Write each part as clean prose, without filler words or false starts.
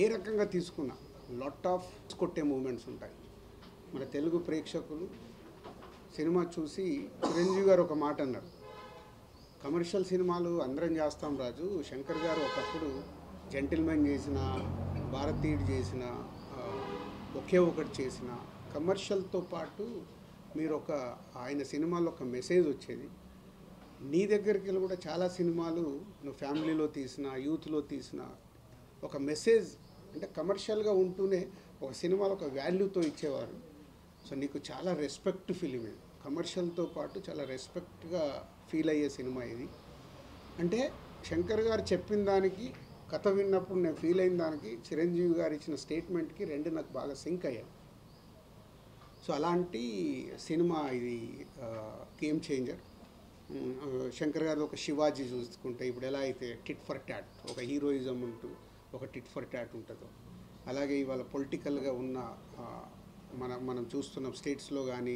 ఏ రకంగా తీసుకున్నా lot of కొట్టే మూమెంట్స్ ఉంటాయి. మన తెలుగు ప్రేక్షకులు సినిమా చూసి చిరంజీవి గారు ఒక మాట అన్నారు, కమర్షియల్ సినిమాలు అందరం చేస్తాం రాజు, శంకర్ గారు ఒకప్పుడు జెంటిల్మెన్ చేసిన, భారతీయుడు చేసిన, ఒకే ఒకటి చేసిన, కమర్షియల్తో పాటు మీరు ఆయన సినిమాలో ఒక మెసేజ్ వచ్చేది. నీ దగ్గరికి వెళ్ళి కూడా చాలా సినిమాలు నువ్వు ఫ్యామిలీలో తీసిన, యూత్లో తీసిన ఒక మెసేజ్ అంటే కమర్షియల్గా ఉంటూనే ఒక సినిమాలో ఒక వాల్యూతో ఇచ్చేవారు. సో నీకు చాలా రెస్పెక్ట్ ఫిలిం ఇది, కమర్షియల్తో పాటు చాలా రెస్పెక్ట్గా ఫీల్ అయ్యే సినిమా ఇది. అంటే శంకర్ గారు చెప్పిన దానికి, కథ విన్నప్పుడు నేను ఫీల్ అయిన దానికి, చిరంజీవి గారు ఇచ్చిన స్టేట్మెంట్కి రెండు నాకు బాగా సింక్ అయ్యాయి. సో అలాంటి సినిమా ఇది, గేమ్ చేంజర్. శంకర్ గారు ఒక శివాజీ చూసుకుంటే ఇప్పుడు ఎలా అయితే టిట్ ఫర్ ట్యాట్, ఒక హీరోయిజం ఉంటూ ఒక టిట్ ఫర్ ట్యాట్ ఉంటుందో, అలాగే ఇవాళ పొలిటికల్గా ఉన్న మనం చూస్తున్నాం స్టేట్స్లో కానీ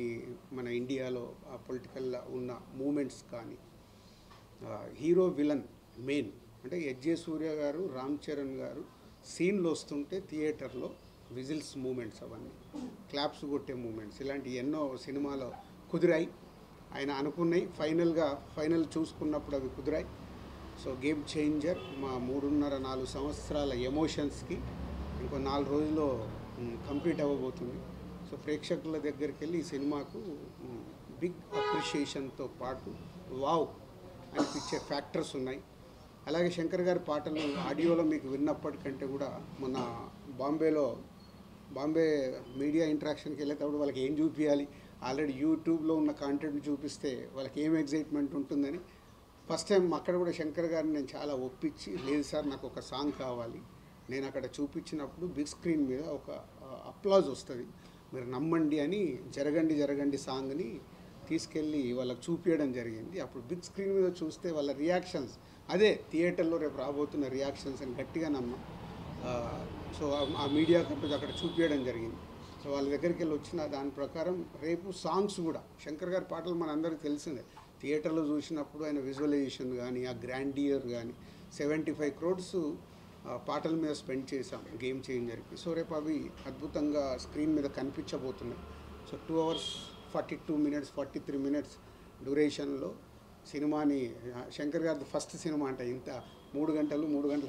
మన ఇండియాలో పొలిటికల్గా ఉన్న మూమెంట్స్ కానీ, హీరో విలన్ మెయిన్ అంటే ఎస్జే సూర్య గారు, రామ్ చరణ్ గారు సీన్లు వస్తుంటే థియేటర్లో విజిల్స్ మూమెంట్స్, అవన్నీ క్లాప్స్ కొట్టే మూమెంట్స్, ఇలాంటి ఎన్నో సినిమాలో కుదిరాయి. ఆయన అనుకున్నాయి, ఫైనల్ చూసుకున్నప్పుడు అవి కుదిరాయి. సో గేమ్ చేంజర్ మా 3.5-4 సంవత్సరాల ఎమోషన్స్కి ఇంకో 4 రోజుల్లో కంప్లీట్ అవ్వబోతుంది. సో ప్రేక్షకుల దగ్గరికి వెళ్ళి ఈ సినిమాకు బిగ్ అప్రిషియేషన్తో పాటు వావ్ అనిపించే ఫ్యాక్టర్స్ ఉన్నాయి. అలాగే శంకర్ గారి పాటలు ఆడియోలో మీకు విన్నప్పటికంటే కూడా మొన్న బాంబే మీడియా ఇంటరాక్షన్కి వెళ్ళేటప్పుడు వాళ్ళకి ఏం చూపించాలి, ఆల్రెడీ యూట్యూబ్లో ఉన్న కాంటెంట్ చూపిస్తే వాళ్ళకి ఏం ఎగ్జైట్మెంట్ ఉంటుందని ఫస్ట్ టైం అక్కడ కూడా శంకర్ గారిని నేను చాలా ఒప్పించి, లేదు సార్ నాకు ఒక సాంగ్ కావాలి, నేను అక్కడ చూపించినప్పుడు బిగ్ స్క్రీన్ మీద ఒక అప్లాజ్ వస్తుంది, మీరు నమ్మండి అని జరగండి సాంగ్ని తీసుకెళ్ళి వాళ్ళకి చూపించడం జరిగింది. అప్పుడు బిగ్ స్క్రీన్ మీద చూస్తే వాళ్ళ రియాక్షన్స్ అదే థియేటర్లో రేపు రాబోతున్న రియాక్షన్స్ అని గట్టిగా నమ్మం. సో ఆ మీడియా కంపెనీ అక్కడ చూపించడం జరిగింది. సో వాళ్ళ దగ్గరికి వెళ్ళి వచ్చిన దాని ప్రకారం రేపు సాంగ్స్ కూడా శంకర్ గారి పాటలు మనందరికీ తెలిసిందే, థియేటర్లో చూసినప్పుడు ఆయన విజువలైజేషన్ కానీ, ఆ గ్రాండియర్ కానీ 75 crores పాటల మీద స్పెండ్ చేశాం గేమ్ చేంజర్కి. సో రేపు అవి అద్భుతంగా స్క్రీన్ మీద కనిపించబోతున్నాయి. సో 2 hours 42 minutes 43 minutes డ్యూరేషన్లో సినిమాని, శంకర్ గారి ఫస్ట్ సినిమా అంటే ఇంత 3 గంటలు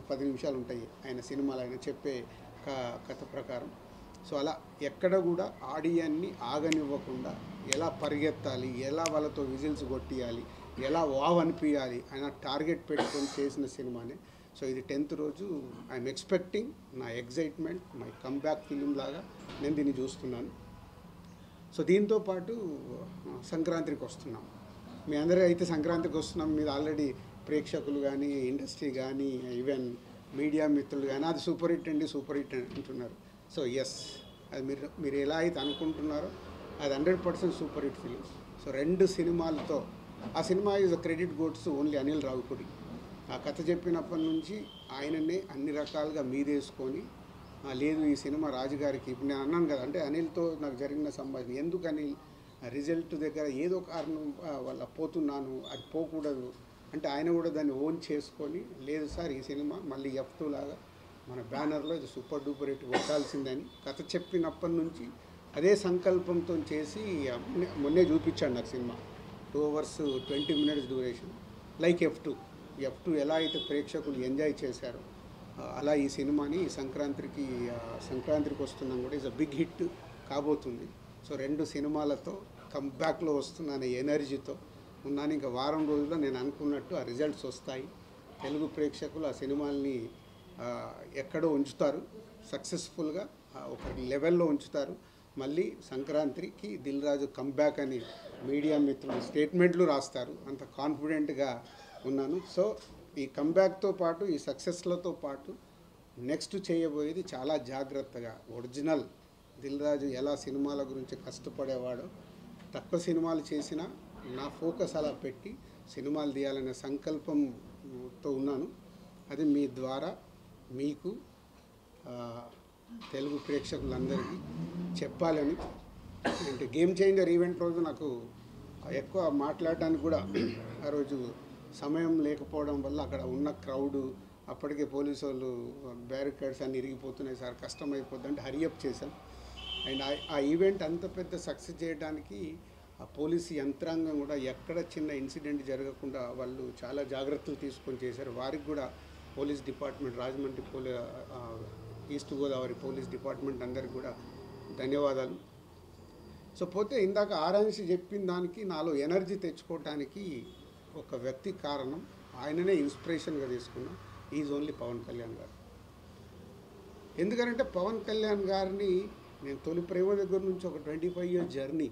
10 నిమిషాలు ఉంటాయి ఆయన సినిమాలు, ఆయన చెప్పే కథ ప్రకారం. సో అలా ఎక్కడ కూడా ఆడియన్ని ఆగనివ్వకుండా ఎలా పరిగెత్తాలి, ఎలా వాళ్ళతో విజిల్స్ కొట్టియాలి, ఎలా వావ్ అనిపించాలి ఆయన టార్గెట్ పెట్టుకొని చేసిన సినిమానే. సో ఇది 10th రోజు ఐఎమ్ ఎక్స్పెక్టింగ్, నా ఎగ్జైట్మెంట్ మై కమ్బ్యాక్ ఫిలిం లాగా నేను దీన్ని చూస్తున్నాను. సో దీంతోపాటు సంక్రాంతికి వస్తున్నాం, మీ అందరూ అయితే సంక్రాంతికి వస్తున్నాం, మీరు ఆల్రెడీ ప్రేక్షకులు కానీ, ఇండస్ట్రీ కానీ, ఈవెన్ మీడియా మిత్రులు కానీ అది సూపర్ హిట్ అంటున్నారు. సో ఎస్, అది మీరు ఎలా అయితే అనుకుంటున్నారో అది 100% సూపర్ హిట్ ఫిలిం. సో 2 సినిమాలతో, ఆ cinema is credit గోడ్స్ only Anil Ravipudi. ఆ కథ చెప్పినప్పటి నుంచి ఆయననే అన్ని రకాలుగా మీదేసుకొని, లేదు ఈ సినిమా రాజుగారికి, ఇప్పుడు నేను అన్నాను కదా, అంటే అనిల్తో నాకు జరిగిన సంభాషణ, ఎందుకు అనిల్ రిజల్ట్ దగ్గర ఏదో కారణం వల్ల పోతున్నాను, అది పోకూడదు అంటే ఆయన కూడా దాన్ని ఓన్ చేసుకొని, లేదు సార్ ఈ సినిమా మళ్ళీ F2 లాగా మన బ్యానర్లో ఇది సూపర్ డూపర్ హిట్ కొట్టాల్సిందని కథ చెప్పినప్పటి నుంచి అదే సంకల్పంతో చేసి మొన్నే చూపించాడు నాకు cinema. 2 hours 20 minutes duration, like F2 ఎలా అయితే ప్రేక్షకులు ఎంజాయ్ చేశారో అలా ఈ సినిమాని సంక్రాంతికి వస్తున్నాం కూడా ఈజ్ అ బిగ్ హిట్ కాబోతుంది. సో 2 సినిమాలతో కంబ్యాక్లో వస్తున్నాను ఎనర్జీతో ఉన్నాను. ఇంకా వారం రోజుల్లో నేను అనుకున్నట్టు ఆ రిజల్ట్స్ వస్తాయి. తెలుగు ప్రేక్షకులు ఆ సినిమాల్ని ఎక్కడో ఉంచుతారు, సక్సెస్ఫుల్గా ఒక లెవెల్లో ఉంచుతారు. మళ్ళీ సంక్రాంతికి దిల్ రాజు కంబ్యాక్ అని మీడియా మిత్రులు స్టేట్మెంట్లు రాస్తారు, అంత కాన్ఫిడెంట్గా ఉన్నాను. సో ఈ కంబ్యాక్తో పాటు, ఈ సక్సెస్లతో పాటు నెక్స్ట్ చేయబోయేది చాలా జాగ్రత్తగా, ఒరిజినల్ దిల్ రాజు ఎలా సినిమాల గురించి కష్టపడేవాడో, తక్కువ సినిమాలు చేసినా నా ఫోకస్ అలా పెట్టి సినిమాలు తీయాలనే సంకల్పంతో ఉన్నాను. అది మీ ద్వారా మీకు తెలుగు ప్రేక్షకులందరికీ చెప్పాలని. అంటే గేమ్ చేంజర్ ఈవెంట్ రోజు నాకు ఎక్కువ మాట్లాడడానికి కూడా ఆ రోజు సమయం లేకపోవడం వల్ల అక్కడ ఉన్న క్రౌడు, అప్పటికే పోలీసు వాళ్ళు బ్యారికేడ్స్ అన్ని ఇరిగిపోతున్నాయి సార్, కష్టమైపోద్ది అంటే హరియప్ చేశాం. అండ్ ఆ ఈవెంట్ అంత పెద్ద సక్సెస్ చేయడానికి ఆ పోలీసు యంత్రాంగం కూడా ఎక్కడ చిన్న ఇన్సిడెంట్ జరగకుండా వాళ్ళు చాలా జాగ్రత్తలు తీసుకొని చేశారు. వారికి కూడా police department, Rajahmundry east Godavari police department అందరికి కూడా ధన్యవాదాలు. సో పోతే ఇందాక ఆరాంశి చెప్పిన దానికి నాలో ఎనర్జీ తెచ్చుకోవటానికి ఒక వ్యక్తి కారణం, ఆయననే ఇన్స్పిరేషన్గా తీసుకున్నా, ఈజ్ ఓన్లీ పవన్ కళ్యాణ్ గారు. ఎందుకంటే పవన్ కళ్యాణ్ గారిని నేను తొలి ప్రేమ దగ్గర నుంచి ఒక 25 years జర్నీ,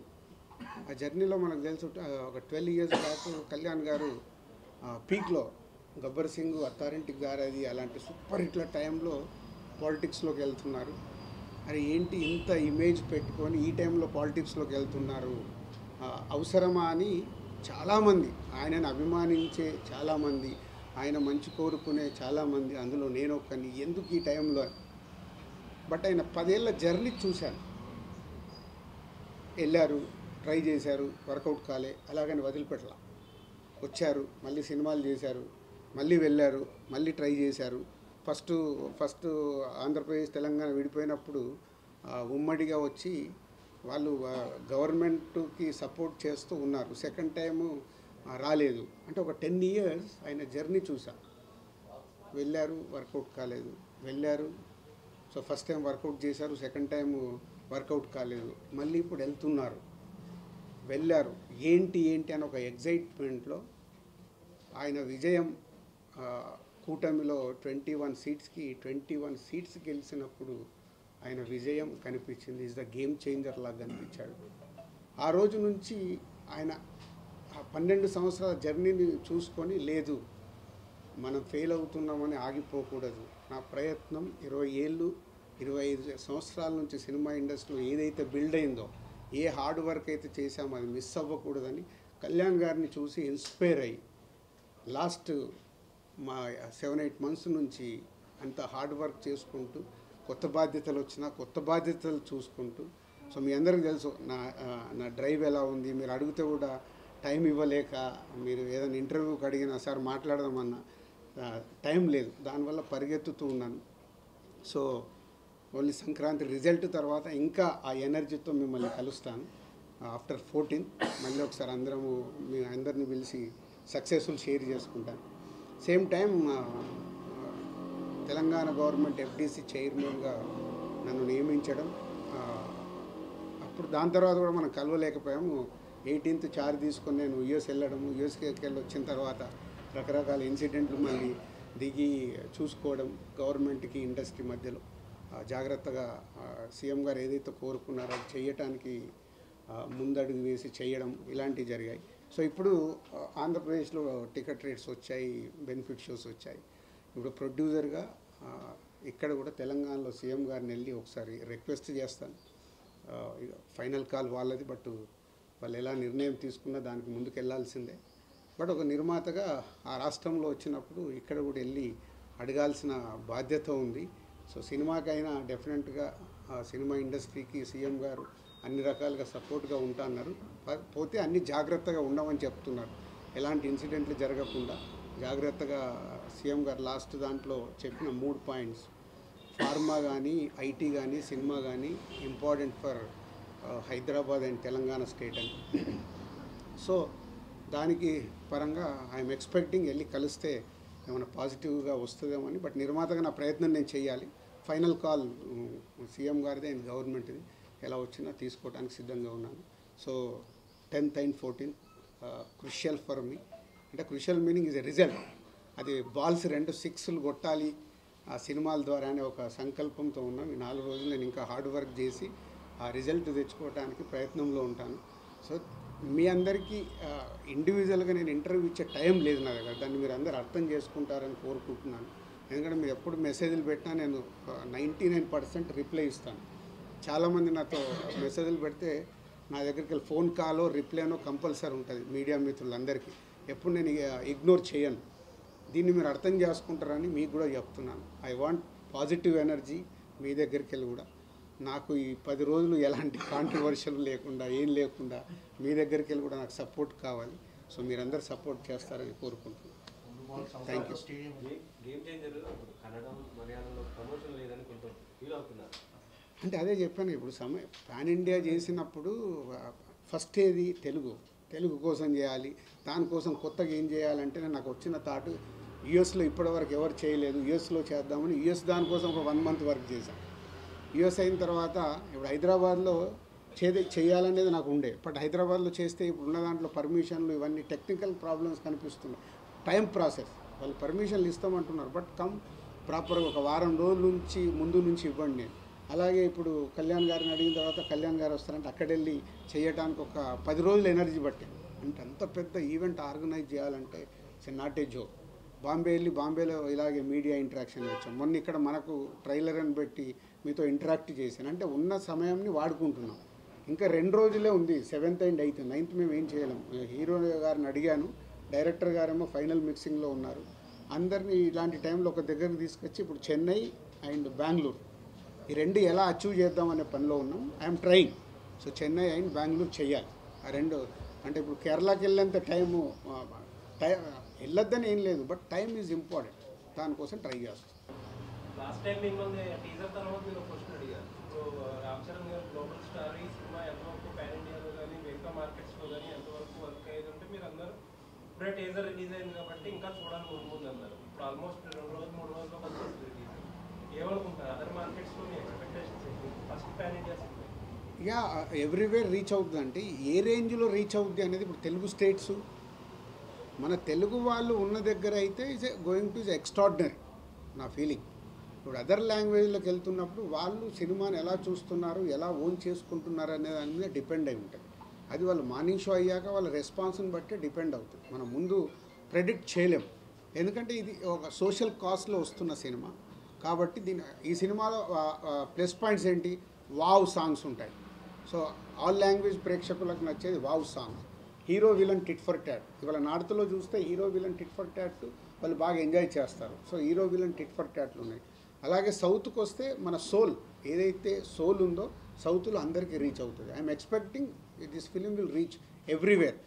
ఆ జర్నీలో మనకు తెలుసు ఒక 12 years బ్యాక్ కళ్యాణ్ గారు పీక్లో గబ్బర్ సింగ్, అత్తారింటికి గారది అలాంటి సూపర్ హిట్ల టైంలో పాలిటిక్స్లోకి వెళ్తున్నారు. అరే ఏంటి ఇంత ఇమేజ్ పెట్టుకొని ఈ టైంలో పాలిటిక్స్లోకి వెళ్తున్నారు, అవసరమా అని చాలామంది, ఆయనను అభిమానించే చాలామంది, ఆయన మంచి కోరుకునే చాలామంది, అందులో నేను ఒక్కని, ఎందుకు ఈ టైంలో. బట్ ఆయన 10 ఏళ్ళ జర్నీ చూశాను. వెళ్ళారు, ట్రై చేశారు, వర్కౌట్ కాలే, అలాగని వదిలిపెట్టలా. వచ్చారు, మళ్ళీ సినిమాలు చేశారు, మళ్ళీ వెళ్ళారు, మళ్ళీ ట్రై చేశారు. ఫస్ట్ ఆంధ్రప్రదేశ్ తెలంగాణ విడిపోయినప్పుడు ఉమ్మడిగా వచ్చి వాళ్ళు గవర్నమెంట్కి సపోర్ట్ చేస్తూ ఉన్నారు. సెకండ్ టైము రాలేదు. అంటే ఒక 10 years ఆయన జర్నీ చూసా. వెళ్ళారు, వర్కౌట్ కాలేదు, వెళ్ళారు. సో ఫస్ట్ టైం వర్కౌట్ చేశారు, సెకండ్ టైం వర్కౌట్ కాలేదు, మళ్ళీ ఇప్పుడు వెళ్తున్నారు, వెళ్ళారు. ఏంటి అని ఒక ఎగ్జైట్మెంట్లో ఆయన విజయం, కూటమిలో 21 సీట్స్ గెలిచినప్పుడు ఆయన విజయం కనిపించింది. ఈజ్ ద గేమ్ చేంజర్ లాగా కనిపించాడు. ఆ రోజు నుంచి ఆయన ఆ 12 సంవత్సరాల జర్నీని చూసుకొని, లేదు మనం ఫెయిల్ అవుతున్నామని ఆగిపోకూడదు, నా ప్రయత్నం 25 సంవత్సరాల నుంచి సినిమా ఇండస్ట్రీలో ఏదైతే బిల్డ్ అయిందో, ఏ హార్డ్ వర్క్ అయితే చేశామో అది మిస్ అవ్వకూడదని కళ్యాణ్ గారిని చూసి ఇన్స్పైర్ అయ్యి లాస్ట్ 7-8 months నుంచి అంత హార్డ్ వర్క్ చేసుకుంటూ, కొత్త బాధ్యతలు వచ్చినా కొత్త బాధ్యతలు చూసుకుంటూ. సో మీ అందరికీ తెలుసు నా డ్రైవ్ ఎలా ఉంది. మీరు అడిగితే కూడా టైం ఇవ్వలేక, మీరు ఏదైనా ఇంటర్వ్యూకి అడిగినా సార్ మాట్లాడదామన్నా టైం లేదు, దానివల్ల పరిగెత్తుతూ ఉన్నాను. సో ఓన్లీ సంక్రాంతి రిజల్ట్ తర్వాత ఇంకా ఆ ఎనర్జీతో మిమ్మల్ని కలుస్తాను. ఆఫ్టర్ 14 మళ్ళీ ఒకసారి మీ అందరిని పిలిచి సక్సెస్ఫుల్ షేర్ చేసుకుంటాను. Same time Telangana government FDC చైర్మన్గా నన్ను నియమించడం, అప్పుడు దాని తర్వాత కూడా మనం కలవలేకపోయాము. 18th చార్జ్ తీసుకొని నేను US వెళ్ళడము, యూఎస్కి వెళ్ళి వచ్చిన తర్వాత రకరకాల ఇన్సిడెంట్లు మళ్ళీ దిగి చూసుకోవడం, గవర్నమెంట్కి ఇండస్ట్రీ మధ్యలో జాగ్రత్తగా సీఎం గారు ఏదైతే కోరుకున్నారో అది చేయటానికి ముందడుగు వేసి చేయడం, ఇలాంటివి జరిగాయి. సో ఇప్పుడు ఆంధ్రప్రదేశ్లో టికెట్ రేట్స్ వచ్చాయి, బెనిఫిట్ షోస్ వచ్చాయి. ఇప్పుడు ప్రొడ్యూసర్గా ఇక్కడ కూడా తెలంగాణలో సీఎం గారిని వెళ్ళి ఒకసారి రిక్వెస్ట్ చేస్తాను. ఫైనల్ కాల్ వాళ్ళది, బట్ వాళ్ళు ఎలా నిర్ణయం తీసుకున్నా దానికి ముందుకు వెళ్ళాల్సిందే. బట్ ఒక నిర్మాతగా ఆ రాష్ట్రంలో వచ్చినప్పుడు ఇక్కడ కూడా వెళ్ళి అడగాల్సిన బాధ్యత ఉంది. సో సినిమాకైనా డెఫినెట్గా సినిమా ఇండస్ట్రీకి సీఎం గారు అన్ని రకాలుగా సపోర్ట్గా ఉంటాన్నారు. పోతే అన్ని జాగ్రత్తగా ఉండమని చెప్తున్నారు. ఎలాంటి ఇన్సిడెంట్లు జరగకుండా జాగ్రత్తగా సీఎం గారు లాస్ట్ దాంట్లో చెప్పిన 3 points, ఫార్మా కానీ, ఐటీ కానీ, సినిమా కానీ important for Hyderabad and Telangana state అని. సో దానికి పరంగా ఐఎమ్ ఎక్స్పెక్టింగ్ వెళ్ళి కలిస్తే ఏమైనా పాజిటివ్గా వస్తుందేమో అని. బట్ నిర్మాతగా నా ప్రయత్నం నేను చేయాలి. ఫైనల్ కాల్ సీఎం గారిదే అండ్ గవర్నమెంట్ది, ఎలా వచ్చినా తీసుకోవడానికి సిద్ధంగా ఉన్నాను. So 10th and 14th crucial for me. అంటే crucial meaning is a result. అది బాల్స్ 2 6లు కొట్టాలి ఆ సినిమాల ద్వారా అనే ఒక సంకల్పంతో ఉన్నాం. ఈ 4 రోజులు నేను ఇంకా హార్డ్ వర్క్ చేసి ఆ రిజల్ట్ తెచ్చుకోవడానికి ప్రయత్నంలో ఉంటాను. సో మీ అందరికీ ఇండివిజువల్గా నేను ఇంటర్వ్యూ ఇచ్చే టైం లేదు నా దగ్గర. దాన్ని మీరు అందరూ అర్థం చేసుకుంటారని కోరుకుంటున్నాను. ఎందుకంటే మీరు ఎప్పుడు మెసేజ్లు పెట్టినా నేను 99% రిప్లై ఇస్తాను. చాలామంది నాతో మెసేజ్లు పెడితే నా దగ్గరికి వెళ్ళి ఫోన్ కాలో రిప్లైనో కంపల్సరీ ఉంటుంది మీడియా మిత్రులందరికీ. ఎప్పుడు నేను ఇగ్నోర్ చేయను. దీన్ని మీరు అర్థం చేసుకుంటారని మీకు కూడా చెప్తున్నాను. ఐ వాంట్ పాజిటివ్ ఎనర్జీ మీ దగ్గరికి వెళ్ళి కూడా. నాకు ఈ 10 రోజులు ఎలాంటి కాంట్రవర్షియల్ లేకుండా, ఏం లేకుండా మీ దగ్గరికి వెళ్ళి కూడా నాకు సపోర్ట్ కావాలి. సో మీరందరూ సపోర్ట్ చేస్తారని కోరుకుంటున్నాను. Thank you. గేమ్ చేంజర్ కన్నడం మలయాళంలో ప్రమోషన్ లేదని కొంచెం ఫీల్ అవుతున్నారు. అంటే అదే చెప్పాను, ఇప్పుడు పాన్ ఇండియా చేసినప్పుడు ఫస్ట్ ఏది తెలుగు కోసం చేయాలి. దానికోసం కొత్తగా ఏం చేయాలంటే నాకు వచ్చిన థాట్ యూఎస్లో ఇప్పటివరకు ఎవరు చేయలేదు, యూఎస్లో చేద్దామని యూఎస్ దానికోసం ఒక 1 month వర్క్ చేశాను. యూఎస్ అయిన తర్వాత ఇప్పుడు హైదరాబాద్లో చేయాలనేది నాకు ఉండే, బట్ హైదరాబాద్లో చేస్తే ఇప్పుడు ఉన్న దాంట్లో పర్మిషన్లు ఇవన్నీ టెక్నికల్ ప్రాబ్లమ్స్ కనిపిస్తున్నాయి. టైం ప్రాసెస్, వాళ్ళు పర్మిషన్లు ఇస్తామంటున్నారు, బట్ ప్రాపర్గా ఒక వారం రోజుల నుంచి ముందు నుంచి ఇవ్వండి. నేను అలాగే ఇప్పుడు కళ్యాణ్ గారిని అడిగిన తర్వాత కళ్యాణ్ గారు వస్తారంటే అక్కడెళ్ళి చేయడానికి ఒక 10 రోజులు ఎనర్జీ పట్టింది. అంటే అంత పెద్ద ఈవెంట్ ఆర్గనైజ్ చేయాలంటే ఇట్స్ నాట్ ఏ జోక్. బాంబేలో ఇలాగే మీడియా ఇంటరాక్షన్ వచ్చాం. మొన్న ఇక్కడ మనకు ట్రైలర్ అని పెట్టి మీతో ఇంటరాక్ట్ చేశాను. అంటే ఉన్న సమయాన్ని వాడుకుంటున్నాం. ఇంకా 2 రోజులే ఉంది, 7th and 8th. 9th మేము ఏం చేయలేం. హీరో గారిని అడిగాను, డైరెక్టర్ గారేమో ఫైనల్ మిక్సింగ్లో ఉన్నారు. అందరినీ ఇలాంటి టైంలో ఒక దగ్గరికి తీసుకొచ్చి ఇప్పుడు చెన్నై అండ్ బెంగళూరు ఈ 2 ఎలా అచీవ్ చేద్దామనే పనిలో ఉన్నాం. I'm trying. So Chennai and Bengaluru చేయాలి. ఆ 2 అంటే ఇప్పుడు కేరళకి వెళ్ళేంత టైము వెళ్ళొద్దని ఏం లేదు, బట్ టైం ఈజ్ ఇంపార్టెంట్. దానికోసం ట్రై చేస్తాం. లాస్ట్ టైం మిమ్మల్ని టీజర్ తర్వాత మీరు క్వశ్చన్ అడిగారు. ఇప్పుడు రామ్ చరణ్ గారు గ్లోబల్ స్టార్, ఈ సినిమా ఎంతవరకు పాన్ ఇండియాలో కానీ మిగతా మార్కెట్స్లో కానీ ఎంతవరకు వర్క్ అయ్యేది అంటే మీరు అందరూ ఇప్పుడే టీజర్ రిలీజ్ అయింది కాబట్టి ఇంకా చూడాలని ముందు అన్నారు. ఇప్పుడు ఆల్మోస్ట్ 2 రోజులు 3 రోజుల్లో వచ్చేస్తుంది టీజర్. ఏమనుకుంటారు అదర్ మార్కెట్స్లో మీ ఎక్స్పెక్టేషన్స్ ఏంటి? First pan India cinema yeah everywhere reach అవుతుంది. అంటే ఏ రేంజ్లో రీచ్ అవుద్ది అనేది ఇప్పుడు తెలుగు స్టేట్స్ మన తెలుగు వాళ్ళు ఉన్న దగ్గర అయితే is going to is extraordinary నా ఫీలింగ్. ఇప్పుడు అదర్ లాంగ్వేజ్లోకి వెళ్తున్నప్పుడు వాళ్ళు సినిమాని ఎలా చూస్తున్నారు, ఎలా ఓన్ చేసుకుంటున్నారు అనే దాని మీద డిపెండ్ అయి ఉంటుంది. అది వాళ్ళు మార్నింగ్ షో అయ్యాక వాళ్ళ రెస్పాన్స్ని బట్టి డిపెండ్ అవుతుంది. మనం ముందు ప్రెడిక్ట్ చేయలేము, ఎందుకంటే ఇది ఒక సోషల్ కాస్ట్లో వస్తున్న సినిమా కాబట్టి ఈ సినిమాలో ప్లస్ పాయింట్స్ ఏంటి, వావ్ సాంగ్స్ ఉంటాయి. సో ఆల్ లాంగ్వేజ్ ప్రేక్షకులకు నచ్చేది wow songs. Hero villain tit for tat, ఇవాళ నార్త్లో చూస్తే hero villain tit for tat వాళ్ళు బాగా ఎంజాయ్ చేస్తారు. So hero villain tit for ట్యాట్లు ఉన్నాయి. అలాగే సౌత్కి వస్తే మన సోల్ ఏదైతే సోల్ ఉందో సౌత్లో అందరికీ రీచ్ అవుతుంది. I'm expecting this film will reach everywhere.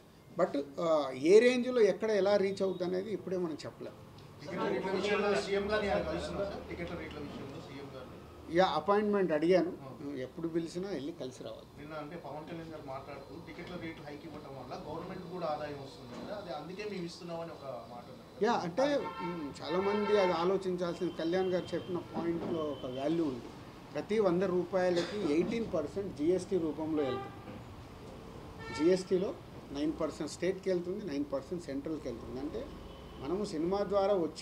But ఏ రేంజ్లో ఎక్కడ ఎలా రీచ్ అవుతుంది అనేది ఇప్పుడే మనం చెప్పలేము. యా అపాయింట్మెంట్ అడిగాను, ఎప్పుడు పిలిచినా వెళ్ళి కలిసి రావాలి. నిన్న అంటే పవన్ కళ్యాణ్ గారు మాట్లాడుతూ టికెట్ల రేట్లు హైక్ ఇవ్వడం వల్ల గవర్నమెంట్ కూడా ఆదాయం వస్తుంది కదా, అది అందుకే మేము ఇస్తున్నామని ఒక మాట. యా అంటే చాలామంది అది ఆలోచించాల్సిన, కళ్యాణ్ గారు చెప్పిన పాయింట్లో ఒక వాల్యూ ఉంది. ప్రతి 100 రూపాయలకి 18% జిఎస్టీ రూపంలో వెళ్తుంది. జిఎస్టీలో 9% స్టేట్కి వెళ్తుంది, 9% సెంట్రల్కి వెళ్తుంది. అంటే మనము సినిమా ద్వారా వచ్చే